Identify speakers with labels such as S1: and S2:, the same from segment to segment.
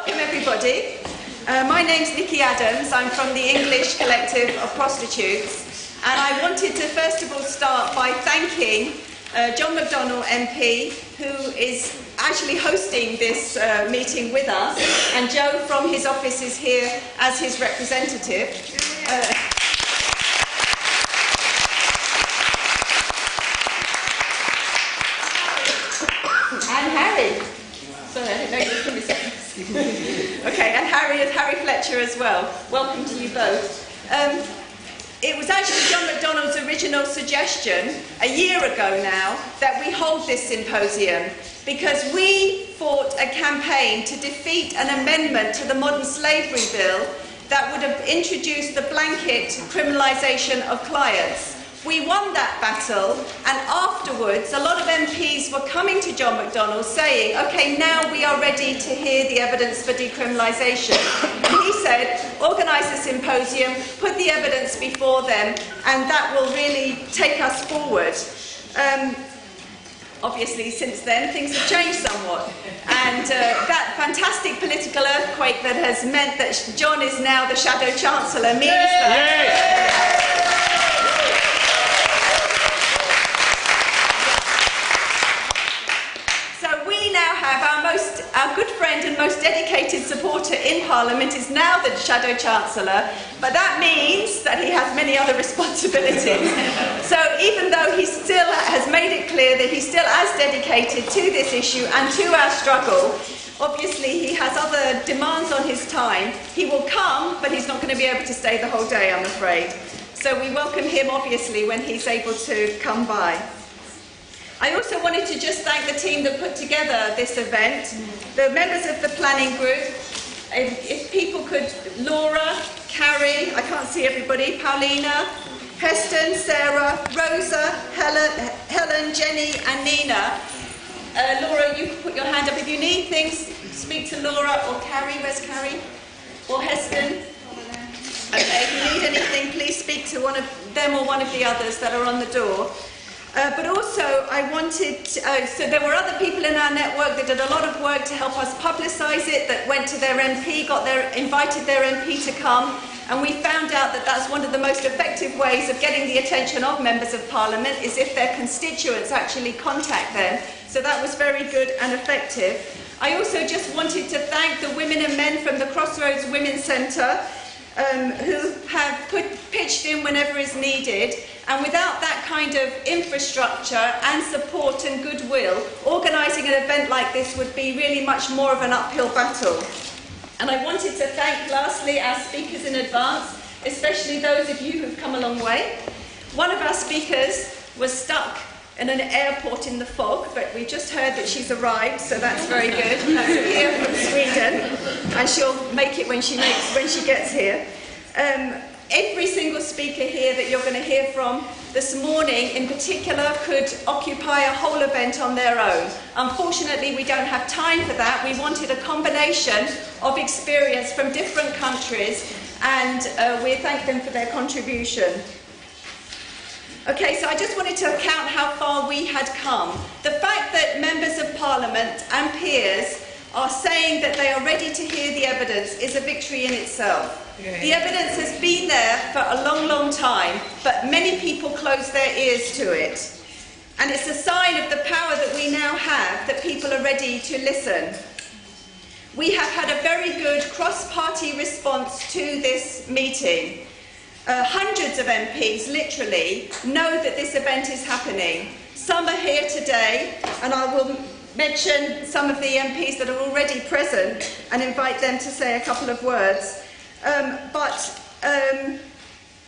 S1: Welcome everybody. My name's Niki Adams. I'm from the English Collective of Prostitutes, and I wanted to first of all start by thanking John McDonnell MP, who is actually hosting this meeting with us, and Joe from his office is here as his representative. And Harry. Sorry, I didn't know you were coming. Okay, and Harry Fletcher as well. Welcome to you both. It was actually John McDonnell's original suggestion a year ago now that we hold this symposium, because we fought a campaign to defeat an amendment to the modern slavery bill that would have introduced the blanket criminalisation of clients. We won that battle, and afterwards a lot of MPs were coming to John McDonnell saying, okay, now we are ready to hear the evidence for decriminalisation. And he said, organise a symposium, put the evidence before them, and that will really take us forward. Obviously, since then, things have changed somewhat. And that fantastic political earthquake that has meant that John is now the Shadow Chancellor means that... Our good friend and most dedicated supporter in Parliament is now the Shadow Chancellor, but that means that he has many other responsibilities. So even though he still has made it clear that he's still as dedicated to this issue and to our struggle, obviously he has other demands on his time. He will come, but he's not going to be able to stay the whole day, I'm afraid. So we welcome him, obviously, when he's able to come by. I also wanted to just thank the team that put together this event, the members of the planning group. If people could, Laura, Carrie, I can't see everybody, Paulina, Heston, Sarah, Rosa, Helen, Jenny and Nina. Laura, you can put your hand up. If you need things, speak to Laura or Carrie. Where's Carrie? Or Heston. Okay, if you need anything, please speak to one of them or one of the others that are on the door. But also, I wanted, so there were other people in our network that did a lot of work to help us publicise it, that went to their MP, invited their MP to come, and we found out that that's one of the most effective ways of getting the attention of members of Parliament, is if their constituents actually contact them. So that was very good and effective. I also just wanted to thank the women and men from the Crossroads Women's Centre, who have pitched in whenever is needed, and without that kind of infrastructure and support and goodwill, organising an event like this would be really much more of an uphill battle. And I wanted to thank, lastly, our speakers in advance, especially those of you who've come a long way. One of our speakers was stuck in an airport in the fog, but we just heard that she's arrived, so that's very good. That's here from Sweden, and she'll make it when she gets here. Every single speaker here that you're going to hear from this morning in particular could occupy a whole event on their own. Unfortunately, we don't have time for that. We wanted a combination of experience from different countries, and we thank them for their contribution. Okay, so I just wanted to count how far we had come. The fact that members of Parliament and peers are saying that they are ready to hear the evidence is a victory in itself. The evidence has been there for a long, long time, but many people close their ears to it. And it's a sign of the power that we now have that people are ready to listen. We have had a very good cross-party response to this meeting. Hundreds of MPs, literally, know that this event is happening. Some are here today, and I will mention some of the MPs that are already present and invite them to say a couple of words.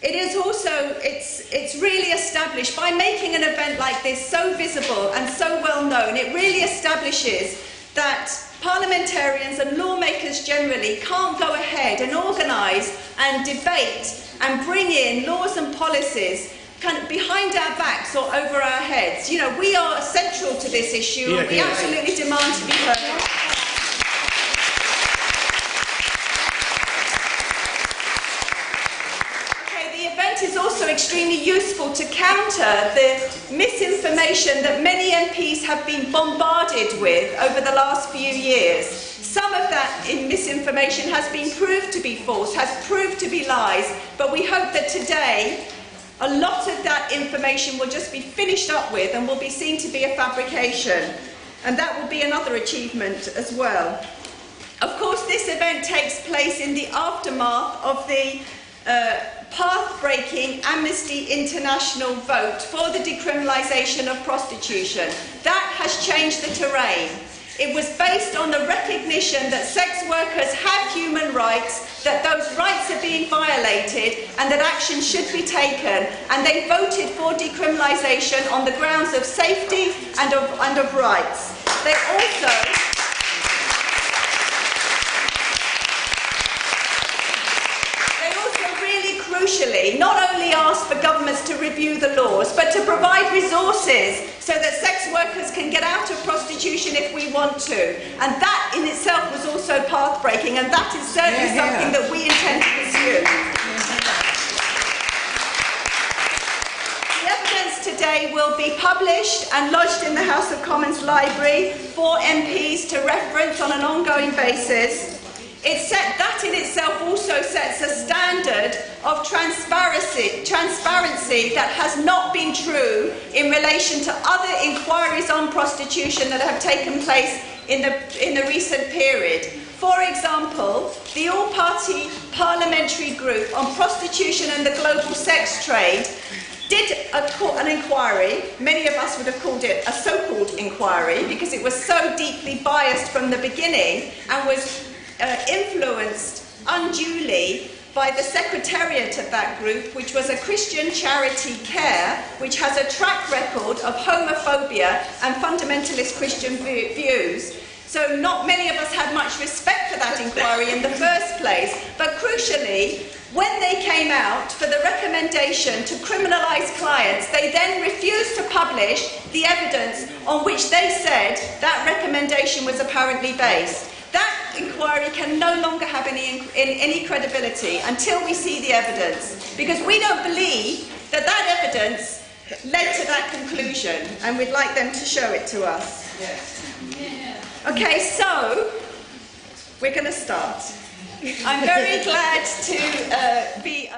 S1: It is also, it's really established, by making an event like this so visible and so well known, it really establishes that parliamentarians and lawmakers generally can't go ahead and organise and debate and bring in laws and policies kind of behind our backs or over our heads. You know, we are central to this issue, and we absolutely demand to be heard. Is also extremely useful to counter the misinformation that many MPs have been bombarded with over the last few years. Some of that misinformation has been proved to be false, has proved to be lies, but we hope that today a lot of that information will just be finished up with and will be seen to be a fabrication. And that will be another achievement as well. Of course, this event takes place in the aftermath of the path-breaking Amnesty International vote for the decriminalisation of prostitution. That has changed the terrain. It was based on the recognition that sex workers have human rights, that those rights are being violated, and that action should be taken. And they voted for decriminalisation on the grounds of safety and of rights. They also really crucially not only asked for governments to review the laws, but to provide resources so that sex workers can get out of prostitution if we want to. And that in itself was also path-breaking, and that is certainly something that we intend to pursue. The evidence today will be published and lodged in the House of Commons Library for MPs to reference on an ongoing basis. That in itself also sets a standard of transparency that has not been true in relation to other inquiries on prostitution that have taken place in the recent period. For example, the all-party parliamentary group on prostitution and the global sex trade did an inquiry. Many of us would have called it a so-called inquiry because it was so deeply biased from the beginning and was influenced unduly by the secretariat of that group, which was a Christian charity, CARE, which has a track record of homophobia and fundamentalist Christian views. So not many of us had much respect for that inquiry in the first place. But crucially, when they came out for the recommendation to criminalise clients, they then refused to publish the evidence on which they said that recommendation was apparently based. That inquiry can no longer have any credibility until we see the evidence, because we don't believe that that evidence led to that conclusion, and we'd like them to show it to us. Okay, so we're going to start. I'm very glad to be